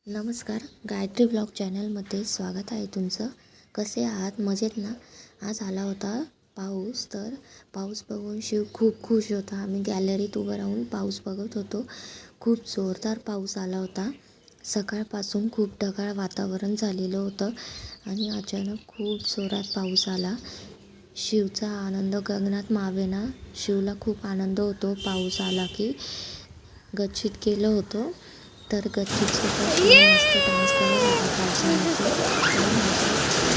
नमस्कार, गायत्री ब्लॉग चॅनलमध्ये स्वागत आहे तुमचं. कसे आहात? मजेत ना? आज आला होता पाऊस, तर पाऊस बघून शिव खूप खुश होता. आम्ही गॅलरीत उभं राहून पाऊस बघत होतो. खूप जोरदार पाऊस आला होता. सकाळपासून खूप ढगाळ वातावरण झालेलं होतं आणि अचानक खूप जोरात पाऊस आला. शिवचा आनंद गगनात मावेना. शिवला खूप आनंद होतो. पाऊस आला की गच्चीत गेलं होतं, तर गच्चीत मस्त डान्स करत होता पावसामध्ये.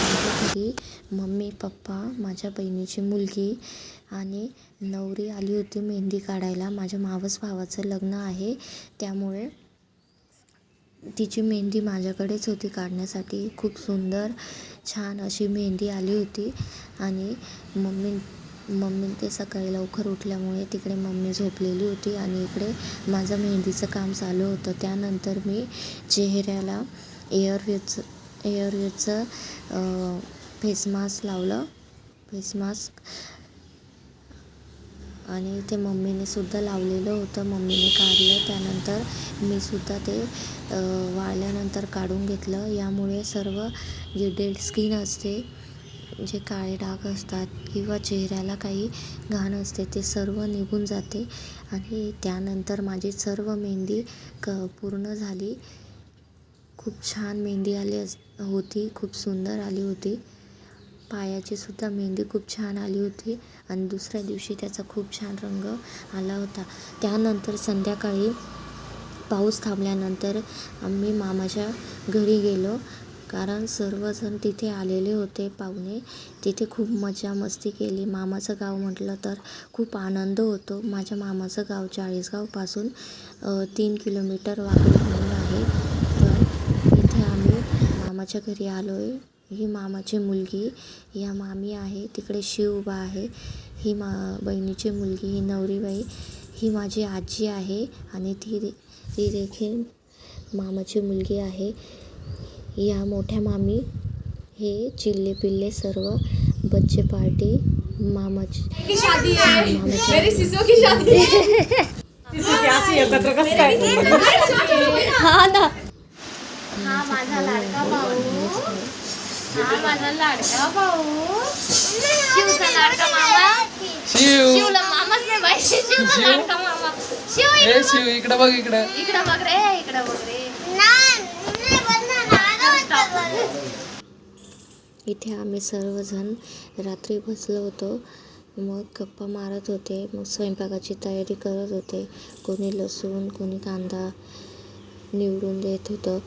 माझ्या घरी मम्मी पप्पा, माझ्या बहिणीची मुलगी आणि नवरी आली होती मेहंदी काढायला. माझ्या मावस भावाचं लग्न आहे, त्यामुळे तिची मेहंदी माझ्याकडेच होती काढण्यासाठी. खूप सुंदर छान अशी मेहंदी आली होती आणि मम्मी ते सकाळी लवकर उठल्यामुळे तिकडे मम्मी झोपलेली होती आणि इकडे माझं मेहंदीचं काम चालू होतं. त्यानंतर मी चेहऱ्याला एअरवेजचं फेस मास्क लावलं. फेस मास्क आणि ते मम्मीने सुद्धा लावलेलं होतं. मम्मीने काढलं. त्यानंतर मी सुद्धा ते वाळल्यानंतर काढून घेतलं. यामुळे सर्व जे डेड स्किन असते, जे काळे डाग असतात किंवा चेहऱ्याला काही घाण असते, ते सर्व निघून जाते. आणि त्यानंतर माझी सर्व मेहंदी पूर्ण झाली. खूप छान मेहंदी आली होती. खूप सुंदर आली होती. पायाची सुद्धा मेहंदी खूप छान आली होती आणि दुसऱ्या दिवशी त्याचा खूप छान रंग आला होता. त्यानंतर संध्याकाळी पाऊस थांबल्यानंतर आम्ही मामाच्या घरी गेलो, कारण सर्वजण तिथे आलेले होते पाहुणे. तिथे खूप मजा मस्ती केली. मामाचं गाव म्हटलं तर खूप आनंद होतो. माझ्या मामाचं गाव चाळीसगावपासून 3 किलोमीटर वाकडी म्हणून आहे. तर इथे आम्ही मामाच्या घरी आलो आहे. ही मामाची मुलगी, या मामी आहे. तिकडे शिव उभा आहे. ही बहिणीची मुलगी, ही नवरीबाई. ही माझी आजी आहे आणि ती देखील मामाची मुलगी आहे. या मोठ्या मामी हे चिल्ले पिल्ले सर्व बच्चे पार्टी मामाची शादी आहे. मेरी सिसो की शादी है. हा ना. हा माझा लाडका भाऊ. हा माझा लाडका भाऊ. शिवचा लाडका मामा. शिवला मामाच नाही माहिती. शिवचा लाडका मामा. शिव इकडे बघ. इकडे बघ रे. इकडे बघ रे. इथे आम्ही सर्वजण रात्री बसलो होतो. मग गप्पा मारत होते. मग स्वयंपाकाची तयारी करत होते. कोणी लसूण, कोणी कांदा निवडून देत होतं.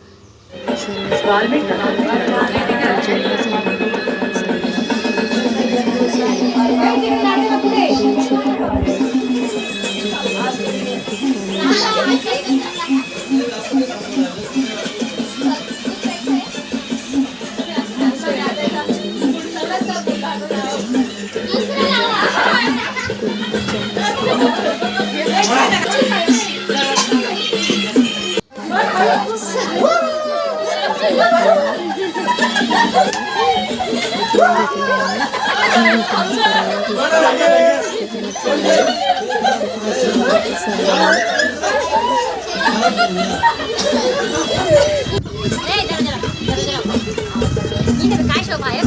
काय शोभा आहे.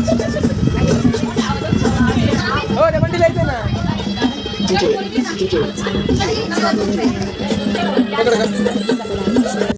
हो ते मंडी लायचं ना. DJ